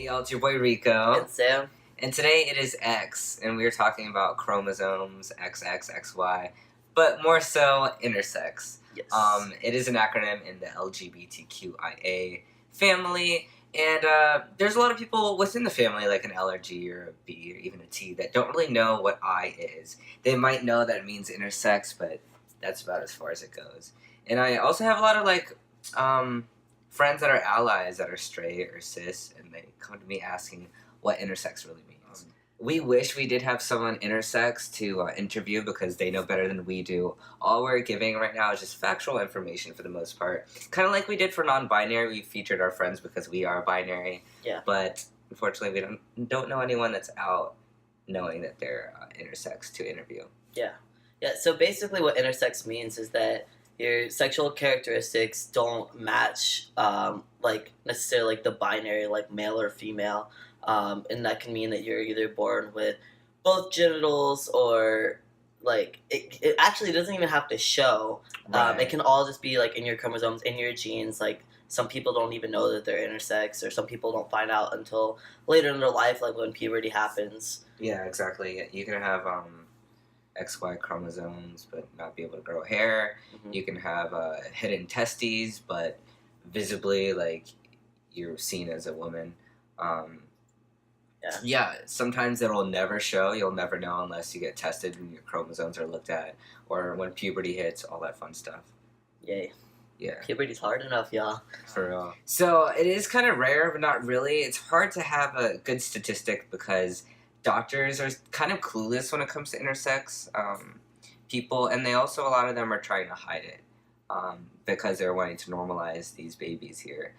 y'all, it's your boy Rico. And Sam. And today it is X, and we are talking about chromosomes, XXXY, but more so intersex. Yes. It is an acronym in the LGBTQIA family, and there's a lot of people within the family, like an L or G or a B or even a T, that don't really know what I is. They might know that it means intersex, but that's about as far as it goes. And I also have a lot of friends that are allies that are straight or cis, and they come to me asking what intersex really means. We wish we did have someone intersex to interview because they know better than we do. All we're giving right now is just factual information for the most part. Kind of like we did for non-binary, we featured our friends because we are binary. Yeah. But unfortunately, we don't know anyone that's out knowing that they're intersex to interview. Yeah. Yeah, so basically what intersex means is that your sexual characteristics don't match, necessarily the binary, like male or female, and that can mean that you're either born with both genitals or, it actually doesn't even have to show. Right. It can all just be, in your chromosomes, in your genes. Some people don't even know that they're intersex, or some people don't find out until later in their life, when puberty happens. Yeah, exactly. You can have, XY chromosomes, but not be able to grow hair. Mm-hmm. You can have hidden testes, but visibly, you're seen as a woman. Yeah, sometimes it'll never show. You'll never know unless you get tested and your chromosomes are looked at, or when puberty hits, all that fun stuff. Yay. Yeah. Puberty's hard enough, y'all. For real. So it is kind of rare, but not really. It's hard to have a good statistic because doctors are kind of clueless when it comes to intersex people, and they also, a lot of them are trying to hide it because they're wanting to normalize these babies here.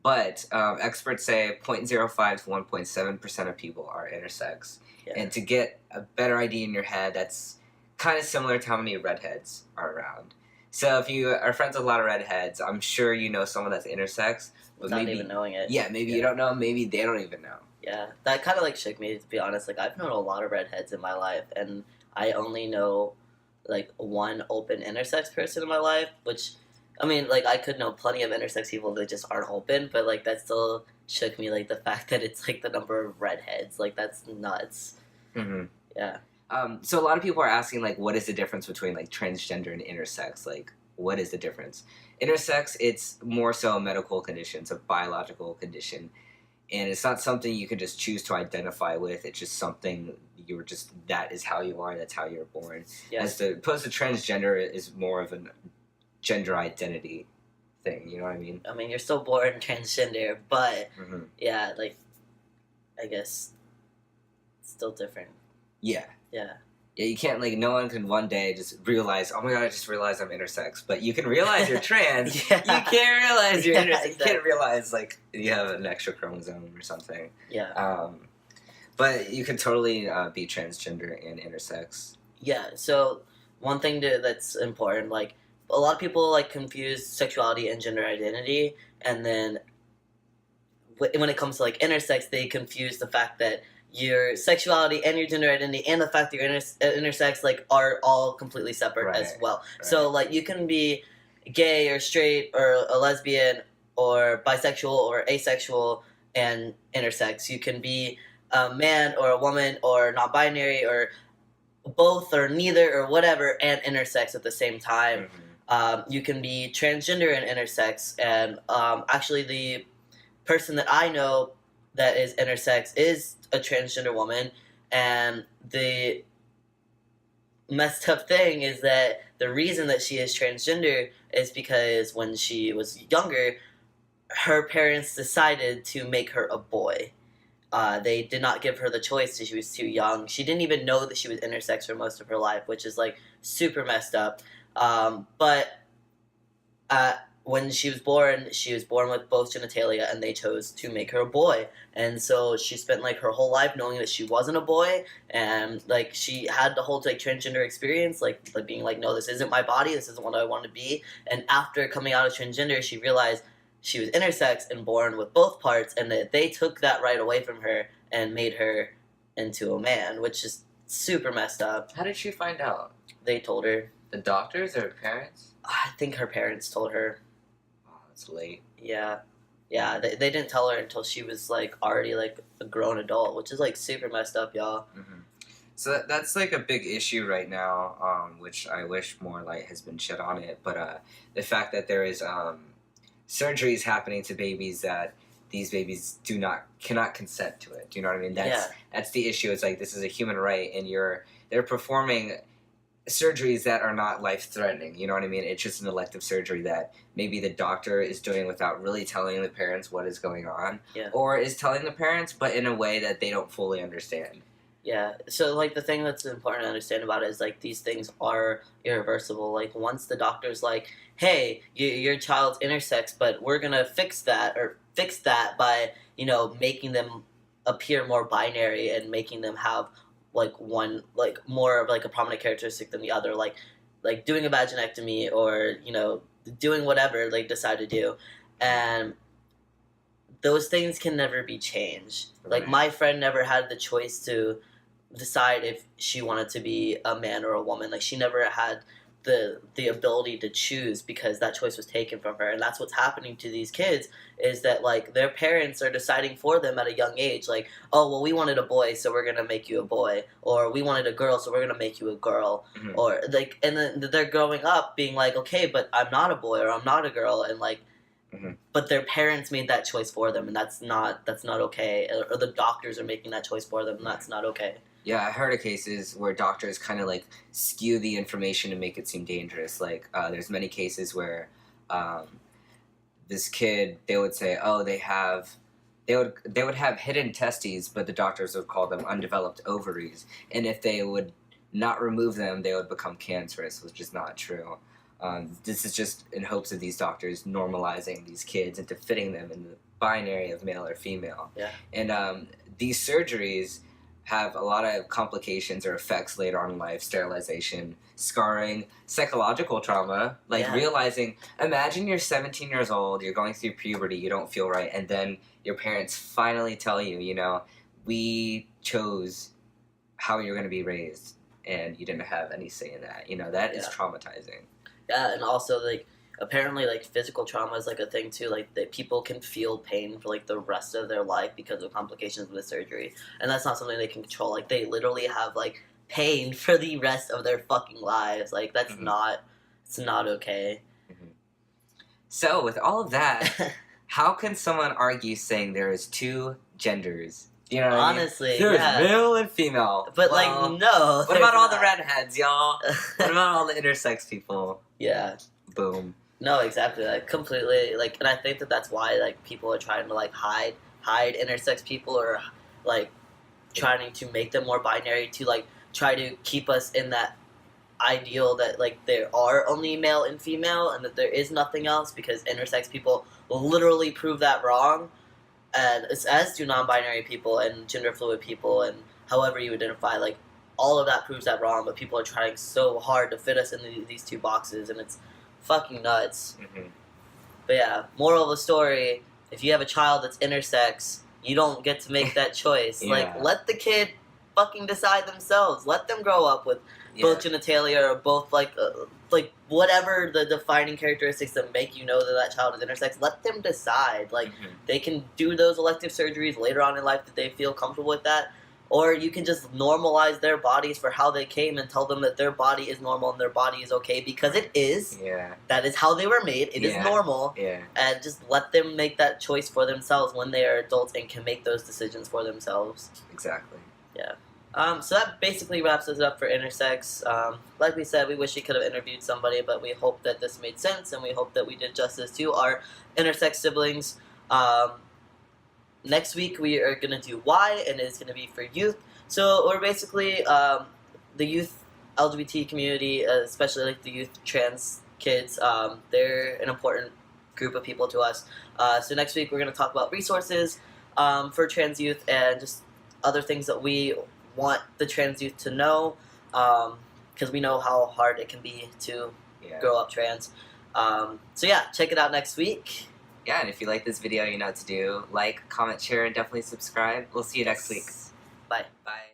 But experts say 0.05 to 1.7% of people are intersex. Yeah. And to get a better idea in your head, that's kind of similar to how many redheads are around. So if you are friends with a lot of redheads, I'm sure you know someone that's intersex. But not even knowing it. Yeah, maybe you don't know, maybe they don't even know. Yeah, that kind of shook me, to be honest. I've known a lot of redheads in my life, and I only know one open intersex person in my life, which, I could know plenty of intersex people that just aren't open, but that still shook me, the fact that it's the number of redheads, that's nuts. Mm-hmm. Yeah. So a lot of people are asking what is the difference between transgender and intersex? What is the difference? Intersex, it's more so a medical condition, it's a biological condition. And it's not something you can just choose to identify with. It's just something that is how you are, that's how you're born. Yeah. As opposed to transgender is more of a gender identity thing, you know what I mean? You're still born transgender, but, mm-hmm. Yeah, I guess it's still different. Yeah. Yeah. Yeah, you can't, no one can one day just realize, oh my god, I just realized I'm intersex. But you can realize you're trans. Yeah. You can't realize you're intersex. Exactly. You can't realize, you have an extra chromosome or something. Yeah. But you can totally be transgender and intersex. Yeah, so one thing that's important, a lot of people, confuse sexuality and gender identity, and then when it comes to, intersex, they confuse the fact that your sexuality and your gender identity and the fact that you're intersex are all completely separate as well. Right. So you can be gay or straight or a lesbian or bisexual or asexual and intersex. You can be a man or a woman or non-binary or both or neither or whatever and intersex at the same time. Mm-hmm. You can be transgender and intersex, and actually the person that I know that is intersex is a transgender woman, and the messed up thing is that the reason that she is transgender is because when she was younger, her parents decided to make her a boy. They did not give her the choice because she was too young. She didn't even know that she was intersex for most of her life, which is super messed up. When she was born with both genitalia, and they chose to make her a boy. And so she spent her whole life knowing that she wasn't a boy, and she had the whole transgender experience, being no, this isn't my body, this isn't what I want to be. And after coming out of transgender, she realized she was intersex and born with both parts, and that they took that right away from her and made her into a man, which is super messed up. How did she find out? They told her. The doctors or her parents? I think her parents told her. Oh, that's late. Yeah. Yeah, they didn't tell her until she was like already like a grown adult, which is like super messed up, y'all. So that's like a big issue right now, which I wish more light has been shed on it. But the fact that there is surgeries happening to babies that these babies cannot consent to it. Do you know what I mean? That's the issue. It's like this is a human right, and they're performing surgeries that are not life threatening. You know what I mean? It's just an elective surgery that maybe the doctor is doing without really telling the parents what is going on, or is telling the parents, but in a way that they don't fully understand. Yeah, so like the thing that's important to understand about it is like these things are irreversible. Like once the doctor's like, "Hey, your child's intersex, but we're gonna fix that by making them appear more binary and making them have like one like more of like a prominent characteristic than the other, like doing a vaginectomy or doing whatever like decide to do, and those things can never be changed. Like my friend never had the choice to decide if she wanted to be a man or a woman. Like she never had the ability to choose because that choice was taken from her. And that's what's happening to these kids, is that like their parents are deciding for them at a young age, like, oh well, we wanted a boy, so we're gonna make you a boy, or we wanted a girl, so we're gonna make you a girl. Or like, and then they're growing up being like, okay, but I'm not a boy or I'm not a girl, and like but their parents made that choice for them, and that's not okay. Or the doctors are making that choice for them, and that's not okay. Yeah, I heard of cases where doctors kind of like skew the information to make it seem dangerous. Like, there's many cases where this kid, they would say, oh, they would have hidden testes, but the doctors would call them undeveloped ovaries, and if they would not remove them, they would become cancerous, which is not true. This is just in hopes of these doctors normalizing these kids into fitting them in the binary of male or female. Yeah. And these surgeries have a lot of complications or effects later on in life: sterilization, scarring, psychological trauma, realizing, imagine you're 17 years old, you're going through puberty, you don't feel right, and then your parents finally tell you, we chose how you're going to be raised, and you didn't have any say in that. That is traumatizing. Yeah, and also like apparently like physical trauma is like a thing too, like that people can feel pain for like the rest of their life because of complications with the surgery, and that's not something they can control. Like they literally have like pain for the rest of their fucking lives. Like that's it's not okay. So with all of that, how can someone argue saying there is two genders? You know what Honestly, I mean? There's male and female. But no. What about all the redheads, y'all? What about all the intersex people? Yeah. Boom. No, exactly. Like completely. Like, and I think that's why like people are trying to like hide intersex people, or like trying to make them more binary to like try to keep us in that ideal that like there are only male and female and that there is nothing else, because intersex people literally prove that wrong. And as do non-binary people and gender fluid people and however you identify, like all of that proves that wrong, but people are trying so hard to fit us in these two boxes, and it's fucking nuts. But yeah, moral of the story, if you have a child that's intersex, you don't get to make that choice. Like, let the kid fucking decide themselves. Let them grow up with both genitalia or both like whatever the defining characteristics that make you know that child is intersex. Let them decide. Like they can do those elective surgeries later on in life that they feel comfortable with that, or you can just normalize their bodies for how they came and tell them that their body is normal and their body is okay, because it is. That is how they were made. It is normal. And just let them make that choice for themselves when they are adults and can make those decisions for themselves. Exactly. Yeah. So that basically wraps us up for Intersex. Like we said, we wish we could have interviewed somebody, but we hope that this made sense, and we hope that we did justice to our intersex siblings. Next week we are going to do Y, and it's going to be for youth. So we're basically the youth LGBT community, especially like the youth trans kids. They're an important group of people to us. So next week we're going to talk about resources for trans youth and just other things that we want the trans youth to know, because we know how hard it can be to grow up trans. So yeah, check it out next week. Yeah, and if you like this video, you know what to do. Like, comment, share, and definitely subscribe. We'll see you next week. Bye. Bye.